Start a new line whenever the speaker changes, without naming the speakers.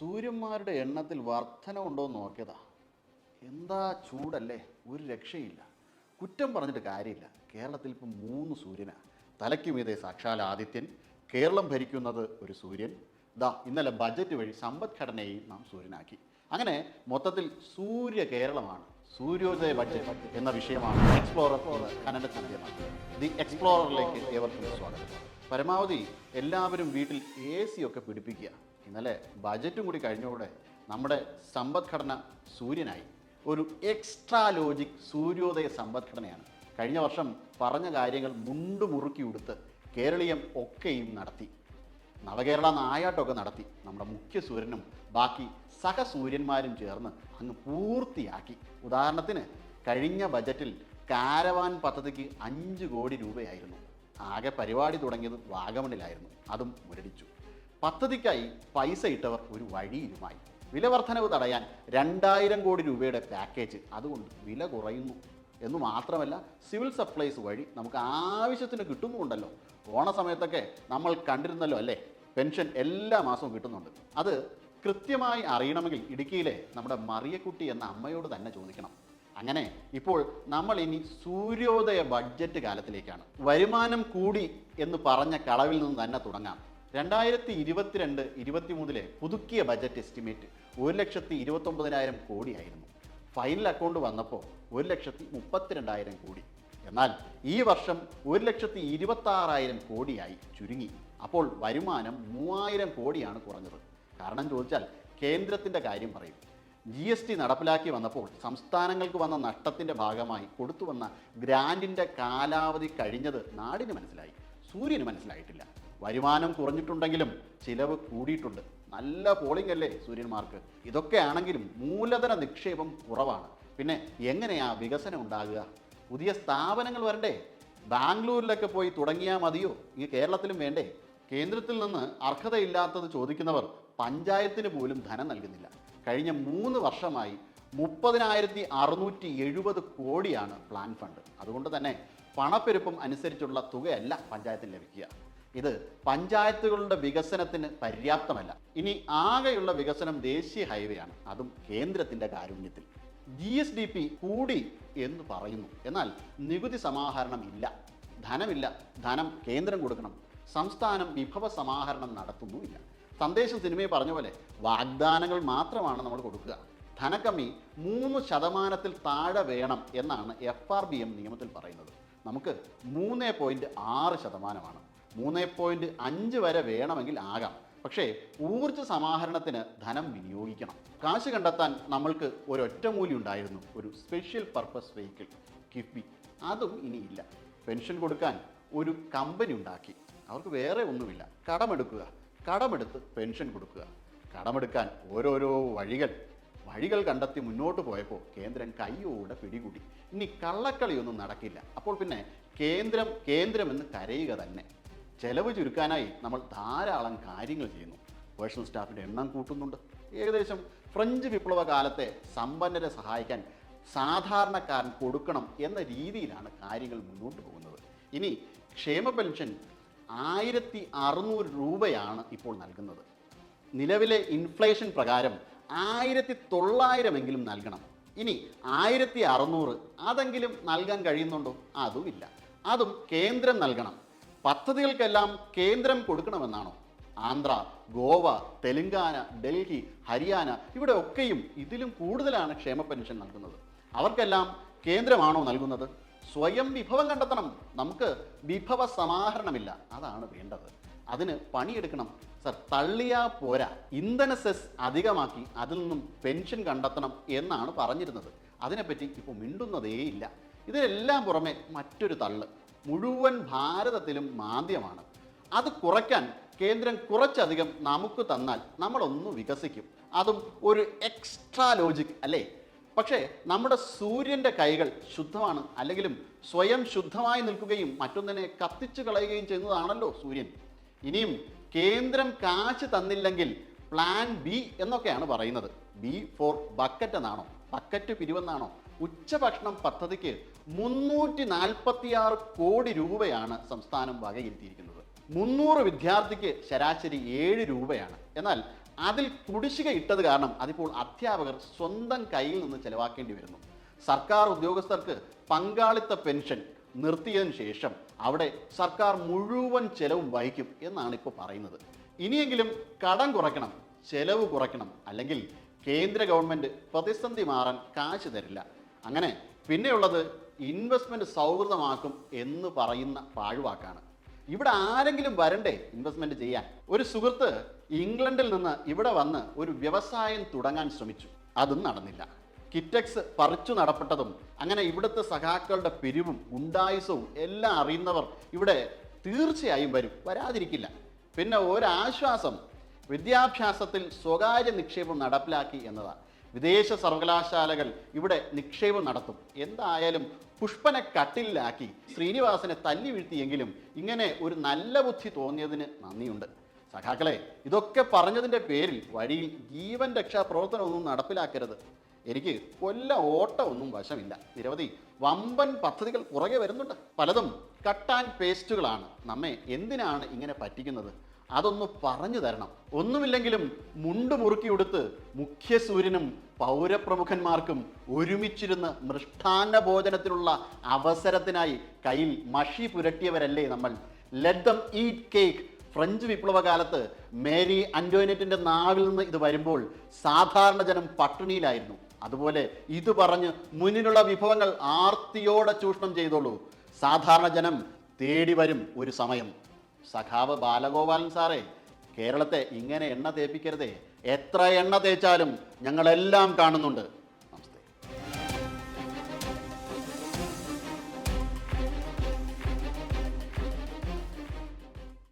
സൂര്യന്മാരുടെ എണ്ണത്തിൽ വർധനവുണ്ടോ എന്ന് നോക്കിയതാ. എന്താ ചൂടല്ലേ, ഒരു രക്ഷയില്ല. കുറ്റം പറഞ്ഞിട്ട് കാര്യമില്ല. കേരളത്തിൽ ഇപ്പം 3 സൂര്യനാണ്. തലയ്ക്ക് മീതെ സാക്ഷാൽ ആദിത്യൻ, കേരളം ഭരിക്കുന്നത് ഒരു സൂര്യൻ. ഇന്നലെ ബജറ്റ് വഴി സമ്പദ്ഘടനയെയും നാം സൂര്യനാക്കി. അങ്ങനെ മൊത്തത്തിൽ സൂര്യ കേരളമാണ്. സൂര്യോദയ ബഡ്ജറ്റ് എന്ന വിഷയമാണ് എക്സ്പ്ലോറർ കന്നഡ ചാനലിലാണ്. ദി എക്സ്പ്ലോററിലേക്ക് ഏവർക്കും സ്വാഗതം. പരമാവധി എല്ലാവരും വീട്ടിൽ AC ഒക്കെ പിടിപ്പിക്കുക. ഇന്നലെ ബജറ്റും കൂടി കഴിഞ്ഞതോടെ നമ്മുടെ സമ്പദ്ഘടന സൂര്യനായി. ഒരു എക്സ്ട്രാ ലോജിക് സൂര്യോദയ സമ്പദ്ഘടനയാണ്. കഴിഞ്ഞ വർഷം പറഞ്ഞ കാര്യങ്ങൾ മുറുക്കി ഉടുത്ത് കേരളീയം ഒക്കെയും നടത്തി. നവകേരള നായാട്ടമൊക്കെ നടത്തി. നമ്മുടെ മുഖ്യ സൂര്യനും ബാക്കി സഹസൂര്യന്മാരും ചേർന്ന് അങ്ങ് പൂർത്തിയാക്കി. ഉദാഹരണത്തിന് കഴിഞ്ഞ ബജറ്റിൽ കാരവാൻ പദ്ധതിക്ക് 5 കോടി രൂപയായിരുന്നു. ആകെ പരിപാടി തുടങ്ങിയത് വാഗമണിലായിരുന്നു. അതും മുരടിച്ചു. പദ്ധതിക്കായി പൈസ ഇട്ടവർ ഒരു വഴിയിലുമായി. വില വർധനവ് തടയാൻ 2000 കോടി രൂപയുടെ പാക്കേജ്, അതുകൊണ്ട് വില കുറയുന്നു എന്ന് മാത്രമല്ല സിവിൽ സപ്ലൈസ് വഴി നമുക്ക് ആവശ്യത്തിന് കിട്ടുന്നുമുണ്ടല്ലോ. ഓണസമയത്തൊക്കെ നമ്മൾ കണ്ടിരുന്നല്ലോ അല്ലേ, പെൻഷൻ എല്ലാ മാസവും കിട്ടുന്നുണ്ട്. അത് കൃത്യമായി അറിയണമെങ്കിൽ ഇടുക്കിയിലെ നമ്മുടെ മറിയക്കുട്ടി എന്ന അമ്മയോട് തന്നെ ചോദിക്കണം. അങ്ങനെ ഇപ്പോൾ നമ്മൾ ഇനി സൂര്യോദയ ബഡ്ജറ്റ് കാലത്തിലേക്കാണ്. വരുമാനം കൂടി എന്ന് പറഞ്ഞ കളവിൽ നിന്ന് തന്നെ തുടങ്ങാം. 2022-23 പുതുക്കിയ ബജറ്റ് എസ്റ്റിമേറ്റ് 1,29,000 കോടിയായിരുന്നു. ഫൈനൽ അക്കൗണ്ട് വന്നപ്പോൾ 1,32,000 കോടി. എന്നാൽ ഈ വർഷം 1,26,000 കോടിയായി ചുരുങ്ങി. അപ്പോൾ വരുമാനം 3,000 കോടിയാണ് കുറഞ്ഞത്. കാരണം ചോദിച്ചാൽ കേന്ദ്രത്തിൻ്റെ കാര്യം പറയും. GST നടപ്പിലാക്കി വന്നപ്പോൾ സംസ്ഥാനങ്ങൾക്ക് വന്ന നഷ്ടത്തിൻ്റെ ഭാഗമായി കൊടുത്തു വന്ന ഗ്രാൻറ്റിൻ്റെ കാലാവധി കഴിഞ്ഞത് നാടിന് മനസ്സിലായി, സൂര്യന് മനസ്സിലായിട്ടില്ല. വരുമാനം കുറഞ്ഞിട്ടുണ്ടെങ്കിലും ചിലവ് കൂടിയിട്ടുണ്ട്. നല്ല പോളിംഗ് അല്ലേ സൂര്യന്മാർക്ക്. ഇതൊക്കെ ആണെങ്കിലും മൂലധന നിക്ഷേപം കുറവാണ്. പിന്നെ എങ്ങനെയാ വികസനം ഉണ്ടാകുക? പുതിയ സ്ഥാപനങ്ങൾ വരണ്ടേ? ബാംഗ്ലൂരിലൊക്കെ പോയി തുടങ്ങിയാൽ മതിയോ? ഈ കേരളത്തിലും വേണ്ടേ? കേന്ദ്രത്തിൽ നിന്ന് അർഹതയില്ലാത്തത് ചോദിക്കുന്നവർ പഞ്ചായത്തിന് പോലും ധനം നൽകുന്നില്ല. കഴിഞ്ഞ 3 വർഷമായി 30,670 കോടിയാണ് പ്ലാൻ ഫണ്ട്. അതുകൊണ്ട് തന്നെ പണപ്പെരുപ്പം അനുസരിച്ചുള്ള തുകയല്ല പഞ്ചായത്തിന് ലഭിക്കുക. ഇത് പഞ്ചായത്തുകളുടെ വികസനത്തിന് പര്യാപ്തമല്ല. ഇനി ആകെയുള്ള വികസനം ദേശീയ ഹൈവേ ആണ്, അതും കേന്ദ്രത്തിൻ്റെ കാരുണ്യത്തിൽ. GSDP കൂടി എന്ന് പറയുന്നു, എന്നാൽ നികുതി സമാഹരണം ഇല്ല, ധനമില്ല. ധനം കേന്ദ്രം കൊടുക്കണം. സംസ്ഥാനം വിഭവ സമാഹരണം നടത്തുന്നുമില്ല. സന്ദേശം സിനിമയെ പറഞ്ഞ പോലെ വാഗ്ദാനങ്ങൾ മാത്രമാണ് നമ്മൾ കൊടുക്കുക. ധനക്കമ്മി 3% താഴെ വേണം എന്നാണ് FRBM നിയമത്തിൽ പറയുന്നത്. നമുക്ക് 3.6%. 3.5 വരെ വേണമെങ്കിൽ ആകാം. പക്ഷേ ഊർജ്ജ സമാഹരണത്തിന് ധനം വിനിയോഗിക്കണം. കാശ് കണ്ടെത്താൻ നമ്മൾക്ക് ഒരൊറ്റമൂലി ഉണ്ടായിരുന്നു, ഒരു സ്പെഷ്യൽ പർപ്പസ് വെഹിക്കിൾ കിഫ്ബി. അതും ഇനിയില്ല. പെൻഷൻ കൊടുക്കാൻ ഒരു കമ്പനി ഉണ്ടാക്കി. അവർക്ക് വേറെ ഒന്നുമില്ല, കടമെടുക്കുക, കടമെടുത്ത് പെൻഷൻ കൊടുക്കുക. കടമെടുക്കാൻ ഓരോരോ വഴികൾ കണ്ടെത്തി മുന്നോട്ട് പോയപ്പോൾ കേന്ദ്രം കൈയോടെ പിടികൂടി. ഇനി കള്ളക്കളിയൊന്നും നടക്കില്ല. അപ്പോൾ പിന്നെ കേന്ദ്രമെന്ന് കരയുക തന്നെ. ചെലവ് ചുരുക്കാനായി നമ്മൾ ധാരാളം കാര്യങ്ങൾ ചെയ്യുന്നു. പേഴ്സണൽ സ്റ്റാഫിൻ്റെ എണ്ണം കൂട്ടുന്നുണ്ട്. ഏകദേശം ഫ്രഞ്ച് വിപ്ലവ കാലത്തെ സമ്പന്നരെ സഹായിക്കാൻ സാധാരണക്കാരൻ കൊടുക്കണം എന്ന രീതിയിലാണ് കാര്യങ്ങൾ മുന്നോട്ട് പോകുന്നത്. ഇനി ക്ഷേമ പെൻഷൻ 1,600 രൂപയാണ് ഇപ്പോൾ നൽകുന്നത്. നിലവിലെ ഇൻഫ്ലേഷൻ പ്രകാരം 1,900 നൽകണം. ഇനി 1,600 അതെങ്കിലും നൽകാൻ കഴിയുന്നുണ്ടോ? അതുമില്ല. അതും കേന്ദ്രം നൽകണം. പദ്ധതികൾക്കെല്ലാം കേന്ദ്രം കൊടുക്കണമെന്നാണോ? ആന്ധ്ര, ഗോവ, തെലുങ്കാന, ഡൽഹി, ഹരിയാന ഇവിടെ ഒക്കെയും ഇതിലും കൂടുതലാണ് ക്ഷേമ പെൻഷൻ നൽകുന്നത്. അവർക്കെല്ലാം കേന്ദ്രമാണോ നൽകുന്നത്? സ്വയം വിഭവം കണ്ടെത്തണം. നമുക്ക് വിഭവ സമാഹരണമില്ല, അതാണ് വേണ്ടത്. അതിന് പണിയെടുക്കണം സർ. തള്ളിയാ പോരാ. ഇന്ധന സെസ് അധികമാക്കി അതിൽ നിന്നും പെൻഷൻ കണ്ടെത്തണം എന്നാണ് പറഞ്ഞിരുന്നത്. അതിനെപ്പറ്റി ഇപ്പോൾ മിണ്ടുന്നതേയില്ല. ഇതിനെല്ലാം പുറമെ മറ്റൊരു തള്ള് മുഴുവൻ ഭാരതത്തിലും മാന്ദ്യമാണ്. അത് കുറയ്ക്കാൻ കേന്ദ്രം കുറച്ചധികം നമുക്ക് തന്നാൽ നമ്മളൊന്ന് വികസിക്കും. അതും ഒരു എക്സ്ട്രാ ലോജിക് അല്ലേ? പക്ഷേ നമ്മുടെ സൂര്യൻ്റെ കൈകൾ ശുദ്ധമാണ്. അല്ലെങ്കിലും സ്വയം ശുദ്ധമായി നിൽക്കുകയും മറ്റൊന്നിനെ കത്തിച്ചു കളയുകയും ചെയ്യുന്നതാണല്ലോ സൂര്യൻ. ഇനിയും കേന്ദ്രം കാശ് തന്നില്ലെങ്കിൽ പ്ലാൻ ബി എന്നൊക്കെയാണ് പറയുന്നത്. B for ബക്കറ്റ് എന്നാണോ? ബക്കറ്റ് പിരിവെന്നാണോ? ഉച്ചഭക്ഷണം പദ്ധതിക്ക് 346 കോടി രൂപയാണ് സംസ്ഥാനം വകയിരുത്തിയിരിക്കുന്നത്. 300 വിദ്യാർത്ഥിക്ക് ശരാശരി 7 രൂപയാണ്. എന്നാൽ അതിൽ കുടിശ്ശിക ഇട്ടത് കാരണം അതിപ്പോൾ അധ്യാപകർ സ്വന്തം കയ്യിൽ നിന്ന് ചെലവാക്കേണ്ടി വരുന്നു. സർക്കാർ ഉദ്യോഗസ്ഥർക്ക് പങ്കാളിത്ത പെൻഷൻ നിർത്തിയതിനു ശേഷം അവിടെ സർക്കാർ മുഴുവൻ ചെലവും വഹിക്കും എന്നാണ് ഇപ്പോൾ പറയുന്നത്. ഇനിയെങ്കിലും കടം കുറയ്ക്കണം, ചെലവ് കുറയ്ക്കണം, അല്ലെങ്കിൽ കേന്ദ്ര ഗവൺമെൻറ് പ്രതിസന്ധി മാറാൻ കാശ് തരില്ല. അങ്ങനെ പിന്നെയുള്ളത് ഇൻവെസ്റ്റ്മെൻറ്റ് സൗഹൃദമാക്കും എന്ന് പറയുന്ന പാഴ്വാക്കാണ്. ഇവിടെ ആരെങ്കിലും വരണ്ടേ ഇൻവെസ്റ്റ്മെൻറ്റ് ചെയ്യാൻ? ഒരു സുഹൃത്ത് ഇംഗ്ലണ്ടിൽ നിന്ന് ഇവിടെ വന്ന് ഒരു വ്യവസായം തുടങ്ങാൻ ശ്രമിച്ചു. അതും നടന്നില്ല. കിറ്റക്സ് പറിച്ചു നടപ്പെട്ടതും അങ്ങനെ ഇവിടുത്തെ സഖാക്കളുടെ പിരിവും ഗുണ്ടായുസവും എല്ലാം അറിയുന്നവർ ഇവിടെ തീർച്ചയായും വരും, വരാതിരിക്കില്ല. പിന്നെ ഒരാശ്വാസം, വിദ്യാഭ്യാസത്തിൽ സ്വകാര്യ നിക്ഷേപം നടപ്പിലാക്കി എന്നതാണ്. വിദേശ സർവകലാശാലകൾ ഇവിടെ നിക്ഷേപം നടത്തും. എന്തായാലും പുഷ്പനെ കട്ടിലാക്കി ശ്രീനിവാസനെ തല്ലി വീഴ്ത്തിയെങ്കിലും ഇങ്ങനെ ഒരു നല്ല ബുദ്ധി തോന്നിയതിന് നന്ദിയുണ്ട്. സഖാക്കളെ, ഇതൊക്കെ പറഞ്ഞതിൻ്റെ പേരിൽ വഴിയിൽ ജീവൻ രക്ഷാ പ്രവർത്തനമൊന്നും നടപ്പിലാക്കരുത്. എനിക്ക് ഓട്ടം ഒന്നും വശമില്ല. നിരവധി വമ്പൻ പദ്ധതികൾ പുറകെ വരുന്നുണ്ട്. പലതും കട്ട് ആൻഡ് പേസ്റ്റുകളാണ്. നമ്മെ എന്തിനാണ് ഇങ്ങനെ പറ്റിക്കുന്നത്? അതൊന്ന് പറഞ്ഞു തരണം. ഒന്നുമില്ലെങ്കിലും മുണ്ട് മുറുക്കി ഉടുത്ത് മുഖ്യസൂര്യനും പൗരപ്രമുഖന്മാർക്കും ഒരുമിച്ചിരുന്ന് മൃഷ്ടാന്ന ഭോജനത്തിനുള്ള അവസരത്തിനായി കയ്യിൽ മഷി പുരട്ടിയവരല്ലേ നമ്മൾ? Let them eat cake. French വിപ്ലവകാലത്ത് മേരി അന്റോണിയറ്റിന്റെ നാവിൽ നിന്ന് ഇത് വരുമ്പോൾ സാധാരണ ജനം പട്ടിണിയിലായിരുന്നു. അതുപോലെ ഇത് പറഞ്ഞ് മുന്നിലുള്ള വിഭവങ്ങൾ ആർത്തിയോടെ ചൂഷണം ചെയ്തോളൂ. സാധാരണ ജനം തേടി വരും ഒരു സമയം. സഖാവ് ബാലഗോപാലൻ സാറേ, കേരളത്തെ ഇങ്ങനെ എണ്ണ തേപ്പിക്കരുതേ. എത്ര എണ്ണ തേച്ചാലും ഞങ്ങളെല്ലാം കാണുന്നുണ്ട്.